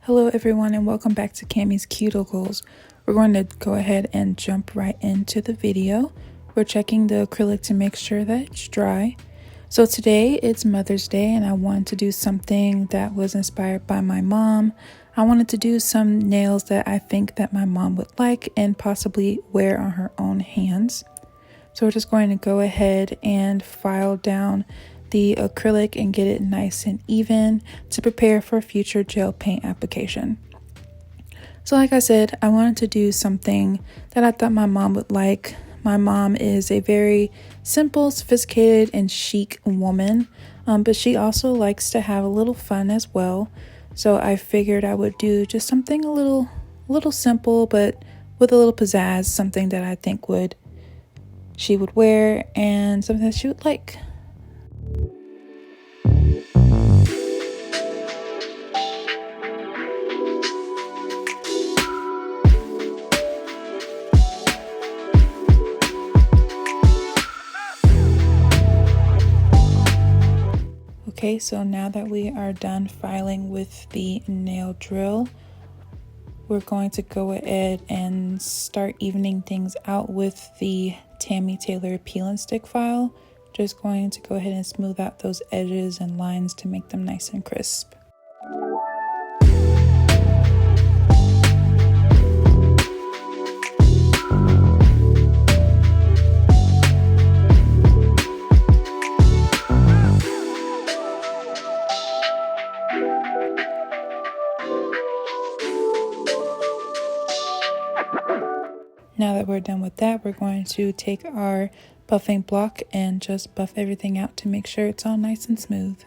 Hello everyone and welcome back to Cammie's Cuticles. We're going to go ahead and jump right into the video. We're checking the acrylic to make sure that it's dry. So today it's Mother's Day and I wanted to do something that was inspired by my mom. I wanted to do some nails that I think that my mom would like and possibly wear on her own hands. So we're just going to go ahead and file down the acrylic and get it nice and even to prepare for future gel paint application. So like I said, I wanted to do something that I thought my mom would like. My mom is a very simple, sophisticated, and chic woman, but she also likes to have a little fun as well. So I figured I would do just something a little simple, but with a little pizzazz, something that I think she would wear and something that she would like. Okay, so now that we are done filing with the nail drill, we're going to go ahead and start evening things out with the Tammy Taylor peel and stick file. Just going to go ahead and smooth out those edges and lines to make them nice and crisp. Now that we're done with that, we're going to take our buffing block and just buff everything out to make sure it's all nice and smooth.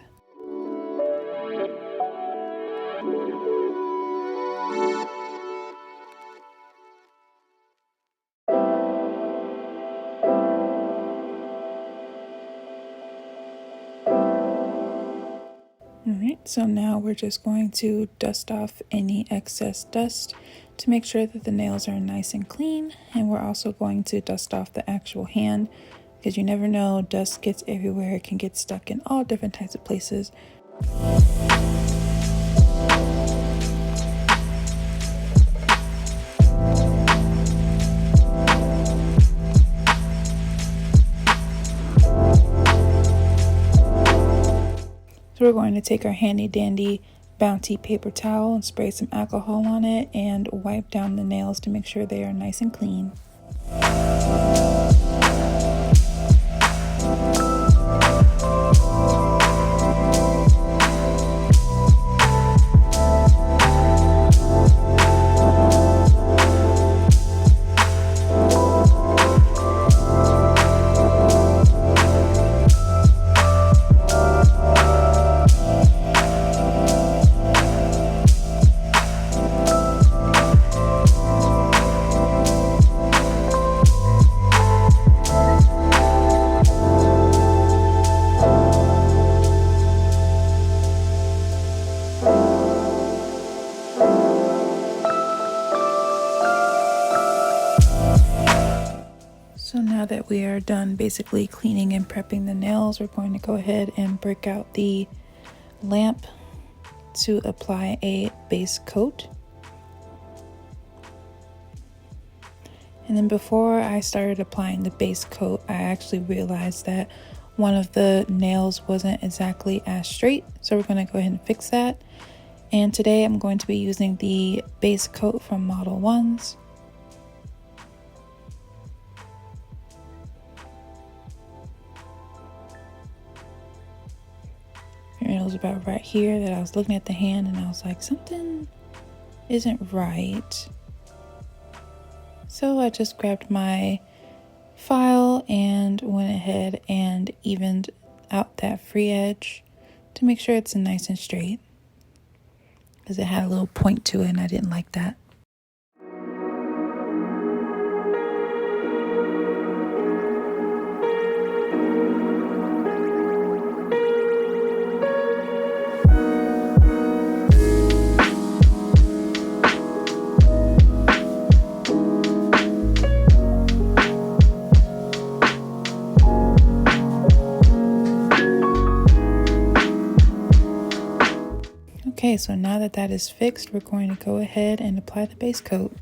Alright, so now we're just going to dust off any excess dust to make sure that the nails are nice and clean, and we're also going to dust off the actual hand because you never know, dust gets everywhere. It can get stuck in all different types of places. So we're going to take our handy dandy Bounty paper towel and spray some alcohol on it and wipe down the nails to make sure they are nice and clean. So now that we are done basically cleaning and prepping the nails, we're going to go ahead and break out the lamp to apply a base coat. And then before I started applying the base coat, I actually realized that one of the nails wasn't exactly as straight. So we're going to go ahead and fix that. And today I'm going to be using the base coat from Modelones. And it was about right here that I was looking at the hand and I was like, something isn't right. So I just grabbed my file and went ahead and evened out that free edge to make sure it's nice and straight, because it had a little point to it and I didn't like that. Okay, so now that that is fixed, we're going to go ahead and apply the base coat.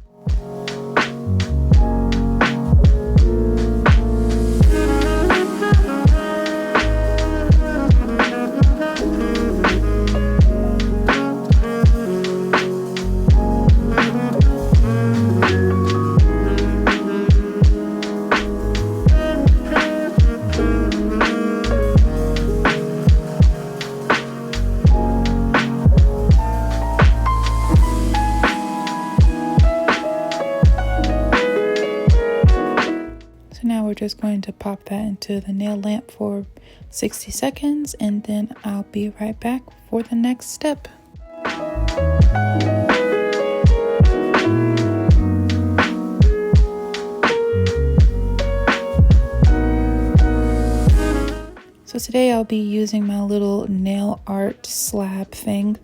Now we're just going to pop that into the nail lamp for 60 seconds and then I'll be right back for the next step. So today I'll be using my little nail art slab thing,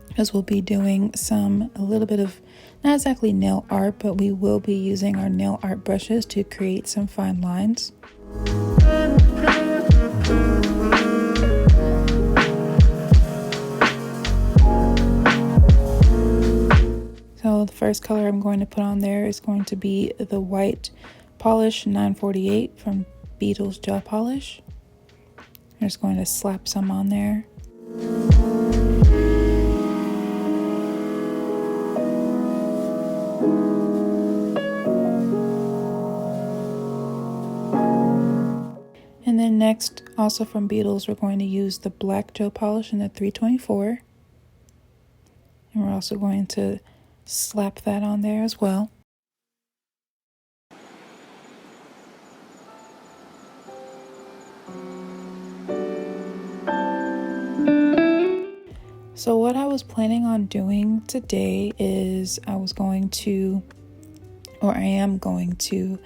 because we'll be doing a little bit of, not exactly nail art, but we will be using our nail art brushes to create some fine lines. So the first color I'm going to put on there is going to be the white polish 948 from Beetles Gel Polish. I'm just going to slap some on there. And then next, also from Beetles, we're going to use the black gel polish in the 324. And we're also going to slap that on there as well. So what I was planning on doing today is I am going to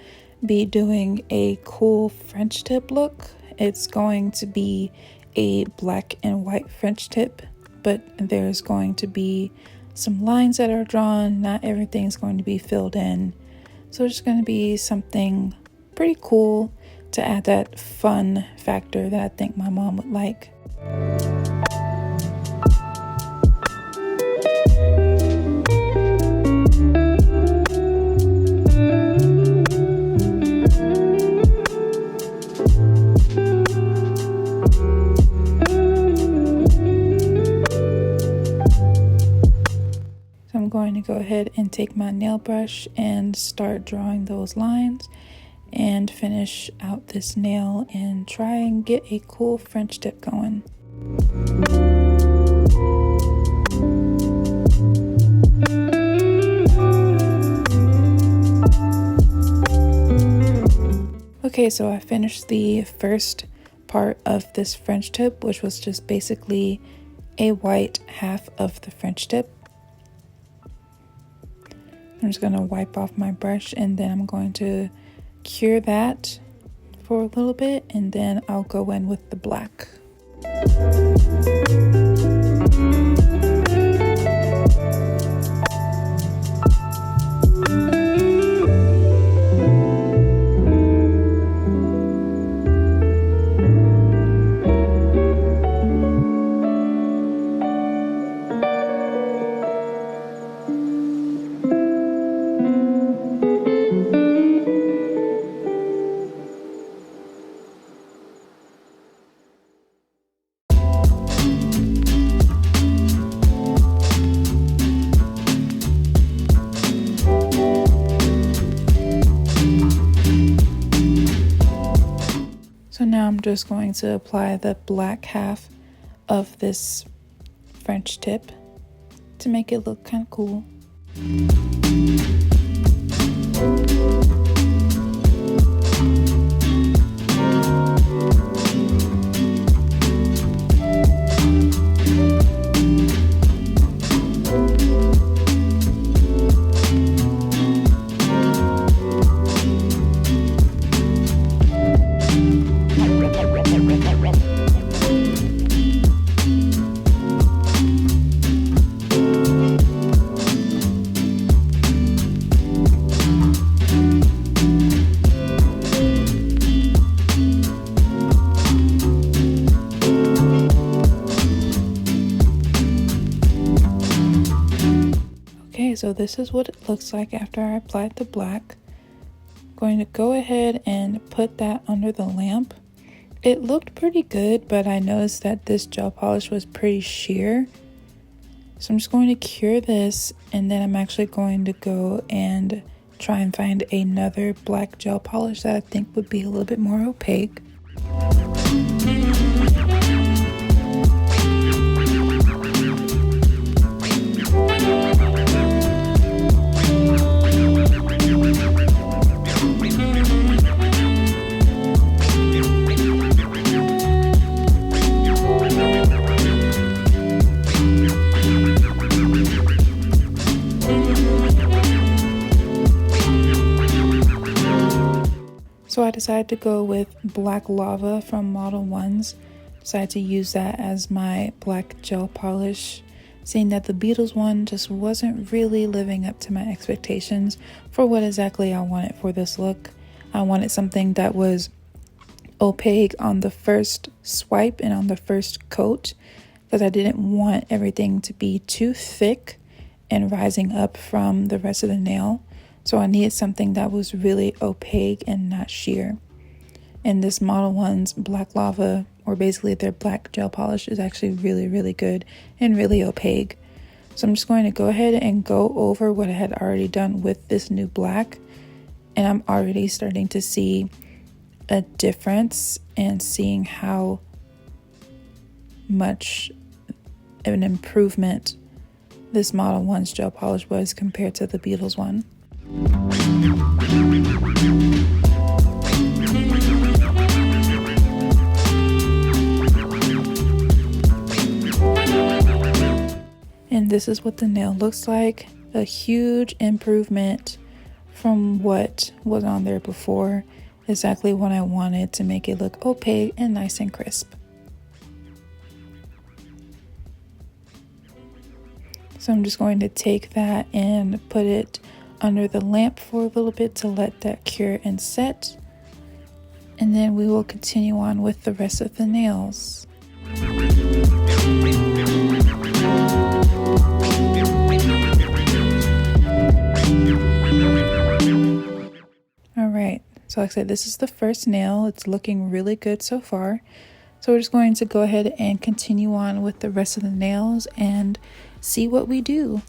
be doing a cool French tip look. It's going to be a black and white French tip, but there's going to be some lines that are drawn. Not everything's going to be filled in. So it's just going to be something pretty cool to add that fun factor that I think my mom would like. I'm going to go ahead and take my nail brush and start drawing those lines and finish out this nail and try and get a cool French tip going. Okay, so I finished the first part of this French tip, which was just basically a white half of the French tip. I'm just going to wipe off my brush and then I'm going to cure that for a little bit and then I'll go in with the black. So now I'm just going to apply the black half of this French tip to make it look kind of cool. so this is what it looks like after I applied the black. I'm going to go ahead and put that under the lamp. It looked pretty good, but I noticed that this gel polish was pretty sheer. So I'm just going to cure this, and then I'm actually going to go and try and find another black gel polish that I think would be a little bit more opaque. So I decided to go with Black Lava from Modelones. Decided to use that as my black gel polish, seeing that the Beetles one just wasn't really living up to my expectations for what exactly I wanted for this look. I wanted something that was opaque on the first swipe and on the first coat, because I didn't want everything to be too thick and rising up from the rest of the nail. So I needed something that was really opaque and not sheer. And this Modelones Black Lava, or basically their black gel polish, is actually really, really good and really opaque. So I'm just going to go ahead and go over what I had already done with this new black. And I'm already starting to see a difference and seeing how much of an improvement this Modelones gel polish was compared to the Beetles one. And this is what the nail looks like. A huge improvement from what was on there before. Exactly what I wanted to make it look opaque and nice and crisp. So I'm just going to take that and put it under the lamp for a little bit to let that cure and set. And then we will continue on with the rest of the nails. Alright, so like I said, this is the first nail. It's looking really good so far. So we're just going to go ahead and continue on with the rest of the nails and see what we do.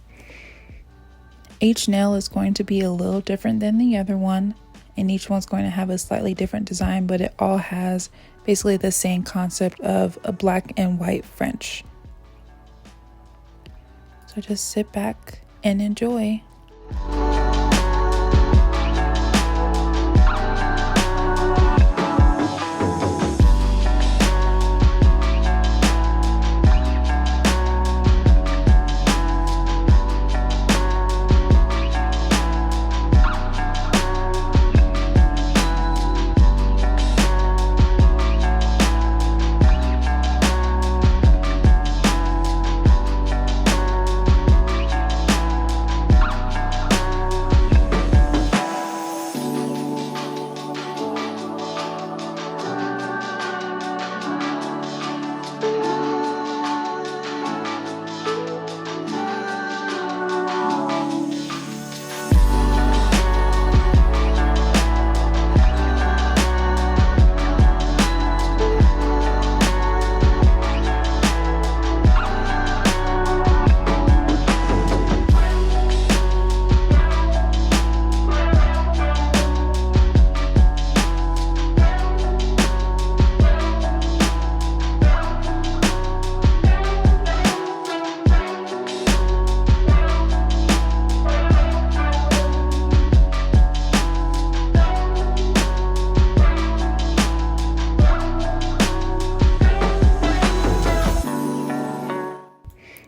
Each nail is going to be a little different than the other one, and each one's going to have a slightly different design, but it all has basically the same concept of a black and white French. So just sit back and enjoy.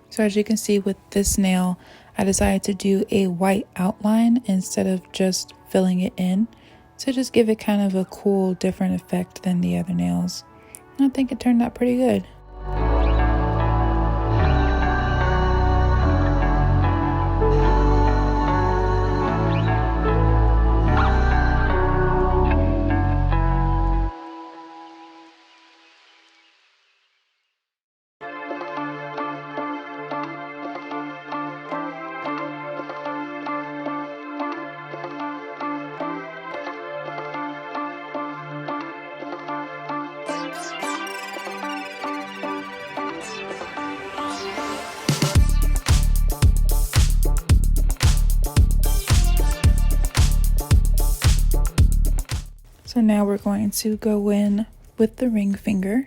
So as you can see with this nail, I decided to do a white outline instead of just filling it in, to just give it kind of a cool, different effect than the other nails. And I think it turned out pretty good. So now we're going to go in with the ring finger.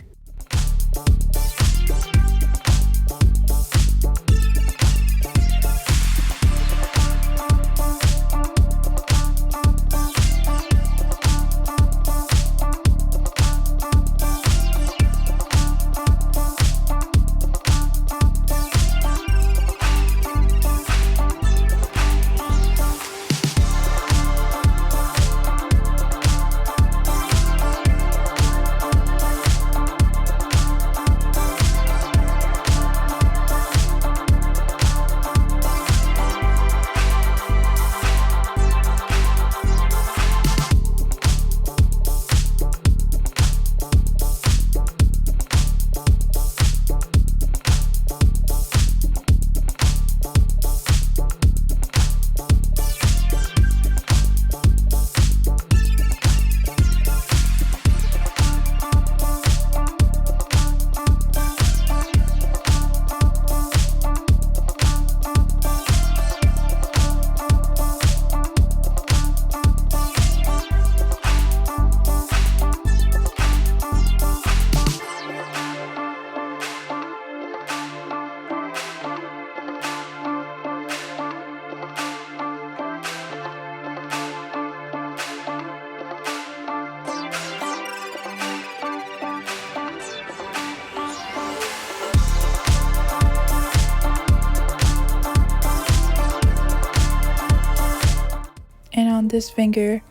And on this finger,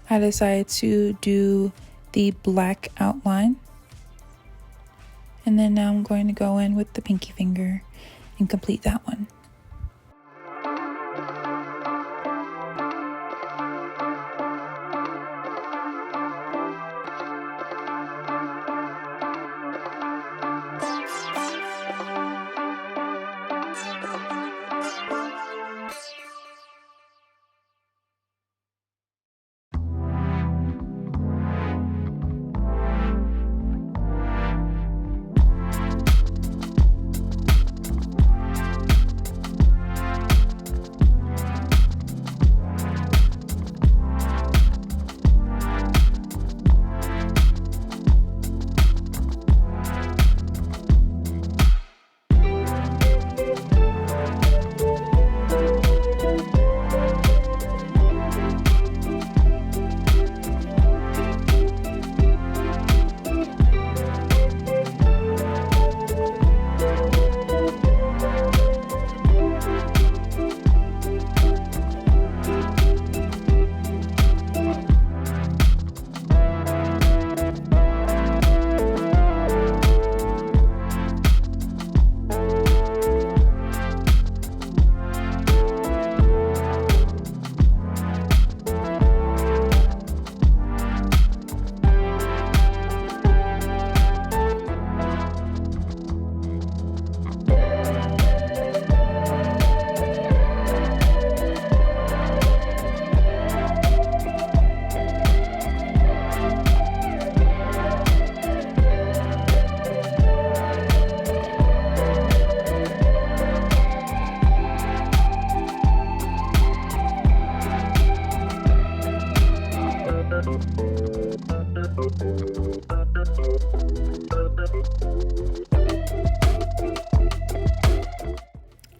I decided to do the black outline. And then now I'm going to go in with the pinky finger and complete that one.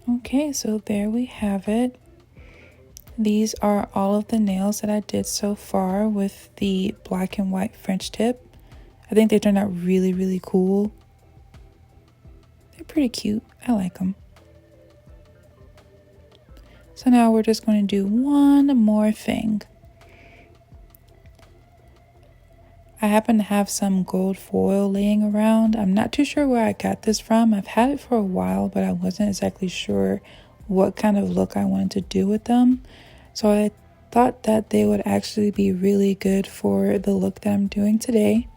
Okay, so there we have it. These are all of the nails that I did so far with the black and white French tip. I think they turned out really, really cool. They're pretty cute. I like them. So now we're just going to do one more thing. I happen to have some gold foil laying around. I'm not too sure where I got this from. I've had it for a while, but I wasn't exactly sure what kind of look I wanted to do with them. So I thought that they would actually be really good for the look that I'm doing today.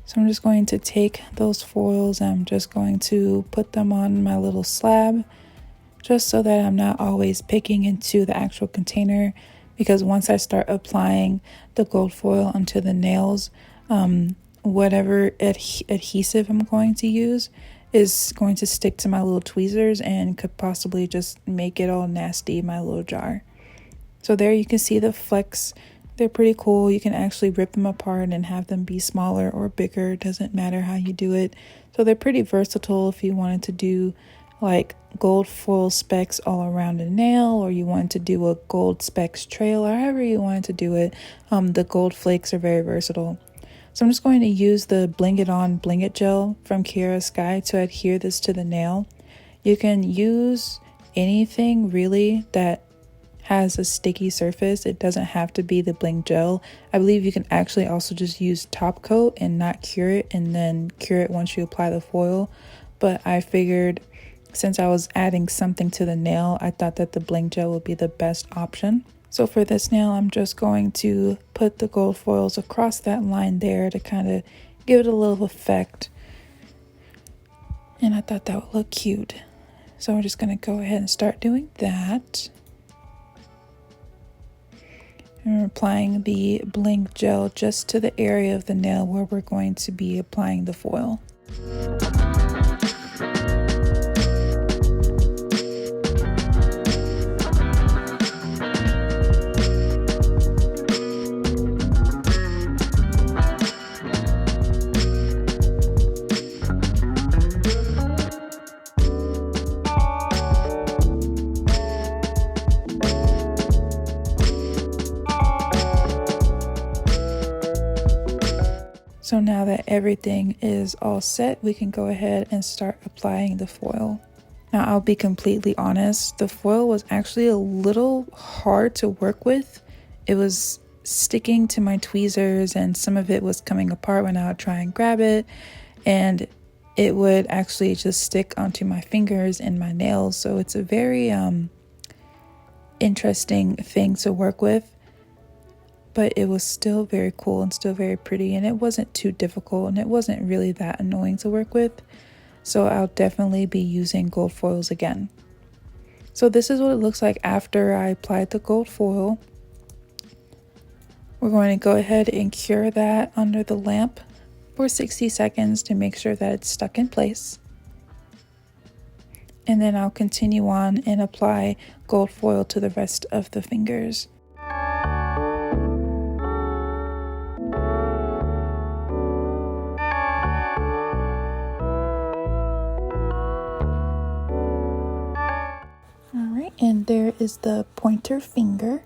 So I'm just going to take those foils and I'm just going to put them on my little slab, just so that I'm not always picking into the actual container, because once I start applying the gold foil onto the nails, whatever adhesive I'm going to use is going to stick to my little tweezers and could possibly just make it all nasty in my little jar. So there you can see the flecks They're pretty cool. You can actually rip them apart and have them be smaller or bigger. It doesn't matter how you do it. So they're pretty versatile if you wanted to do like gold foil specks all around a nail, or you wanted to do a gold specks trail, or however you wanted to do it. The gold flakes are very versatile. So I'm just going to use the Bling It On Bling It gel from Kiara Sky to adhere this to the nail. You can use anything really that has a sticky surface. It doesn't have to be the bling gel. I believe you can actually also just use top coat and not cure it, and then cure it once you apply the foil. But I figured since I was adding something to the nail, I thought that the bling gel would be the best option. So for this nail, I'm just going to put the gold foils across that line there to kind of give it a little effect. And I thought that would look cute. So we're just going to go ahead and start doing that. And we're applying the bling gel just to the area of the nail where we're going to be applying the foil. So now that everything is all set, we can go ahead and start applying the foil. Now I'll be completely honest, the foil was actually a little hard to work with. It was sticking to my tweezers and some of it was coming apart when I would try and grab it, and it would actually just stick onto my fingers and my nails. So it's a very interesting thing to work with. But it was still very cool and still very pretty, and it wasn't too difficult, and it wasn't really that annoying to work with. So I'll definitely be using gold foils again. So this is what it looks like after I applied the gold foil. We're going to go ahead and cure that under the lamp for 60 seconds to make sure that it's stuck in place. And then I'll continue on and apply gold foil to the rest of the fingers. And there is the pointer finger.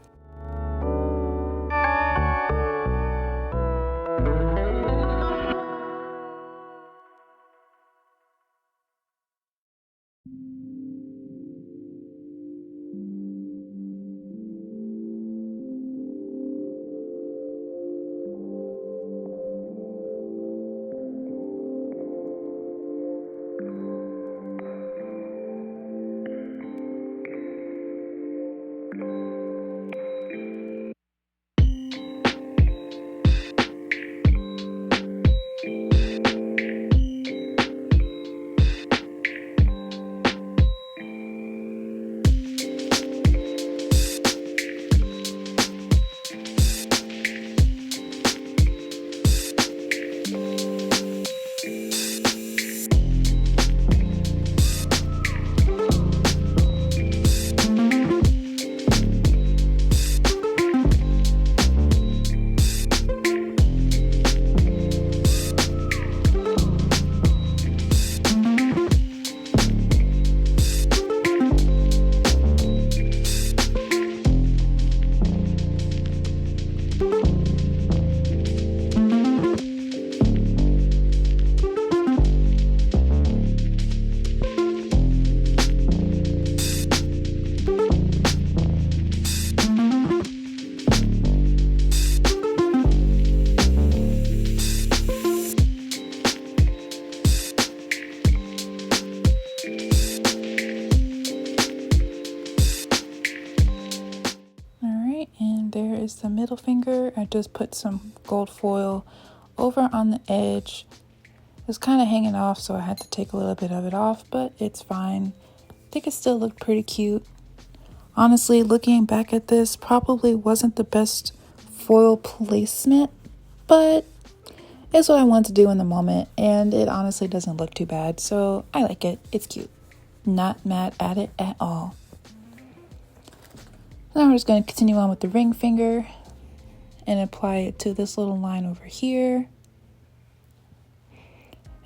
There is the middle finger. I just put some gold foil over on the edge. It was kind of hanging off, so I had to take a little bit of it off, but it's fine. I think it still looked pretty cute. Honestly, looking back at this, probably wasn't the best foil placement, but it's what I wanted to do in the moment, and it honestly doesn't look too bad, so I like it. It's cute. Not mad at it at all. Now we're just going to continue on with the ring finger. and apply it to this little line over here.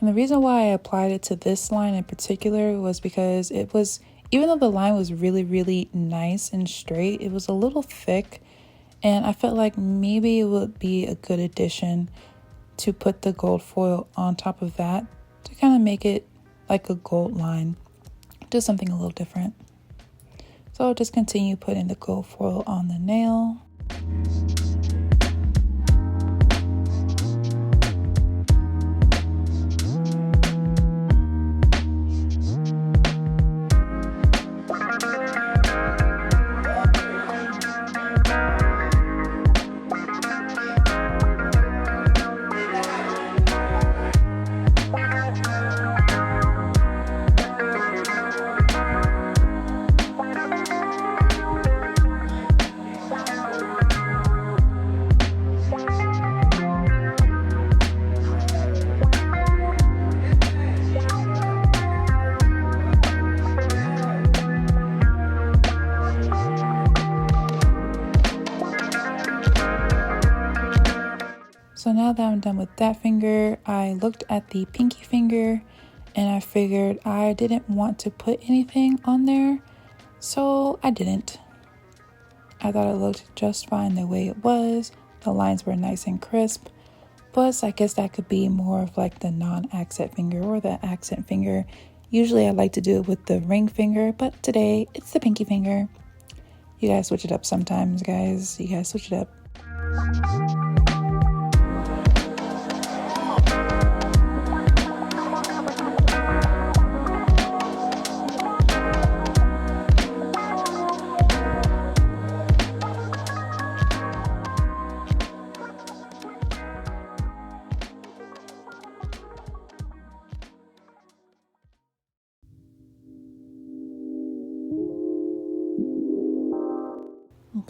And the reason why I applied it to this line in particular was because it was, even though the line was really, really nice and straight, it was a little thick. And I felt like maybe it would be a good addition to put the gold foil on top of that to kind of make it like a gold line. Do something a little different. So I'll just continue putting the gold foil on the nail. So now that I'm done with that finger, I looked at the pinky finger and I figured I didn't want to put anything on there, so I didn't. I thought it looked just fine the way it was. The lines were nice and crisp. Plus, I guess that could be more of like the non-accent finger or the accent finger. Usually I like to do it with the ring finger, but today it's the pinky finger. You guys switch it up sometimes, guys. You guys switch it up.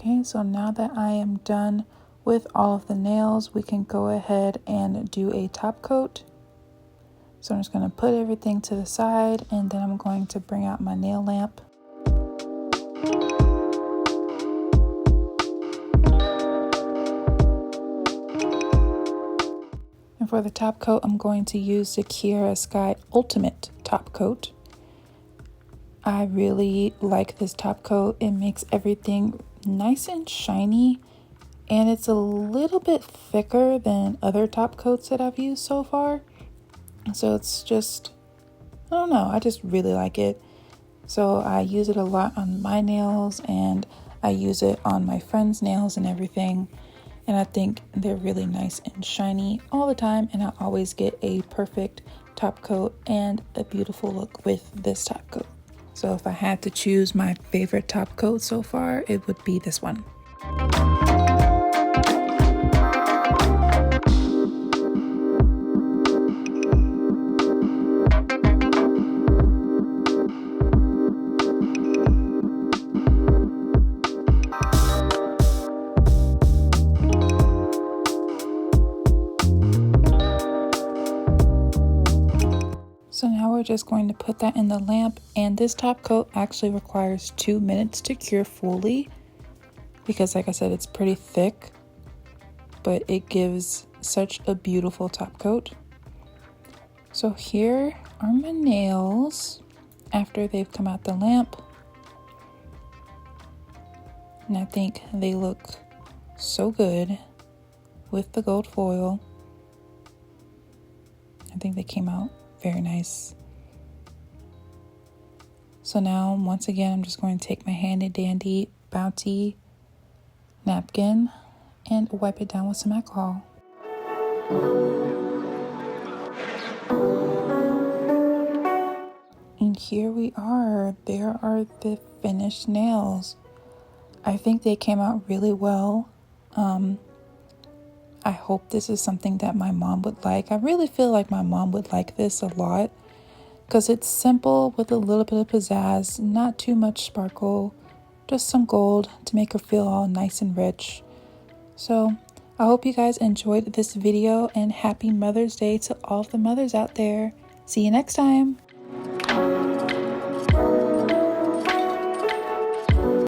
Okay, so now that I am done with all of the nails, we can go ahead and do a top coat. So I'm just going to put everything to the side, and then I'm going to bring out my nail lamp. And for the top coat, I'm going to use the Kiara Sky Ultimate Top Coat. I really like this top coat. It makes everything nice and shiny, and it's a little bit thicker than other top coats that I've used so far. So it's just, I don't know, I just really like it. So I use it a lot on my nails, and I use it on my friends' nails and everything. And I think they're really nice and shiny all the time, and I always get a perfect top coat and a beautiful look with this top coat. So if I had to choose my favorite top coat so far, it would be this one. So now we're just going to put that in the lamp, and this top coat actually requires 2 minutes to cure fully because, like I said, it's pretty thick, but it gives such a beautiful top coat. So here are my nails after they've come out the lamp, and I think they look so good with the gold foil. I think they came out very nice. So now, once again, I'm just going to take my handy dandy Bounty napkin and wipe it down with some alcohol. And here we are. There are the finished nails. I think they came out really well. I hope this is something that my mom would like. I really feel like my mom would like this a lot because it's simple with a little bit of pizzazz, not too much sparkle, just some gold to make her feel all nice and rich. So I hope you guys enjoyed this video, and happy Mother's Day to all the mothers out there. See you next time.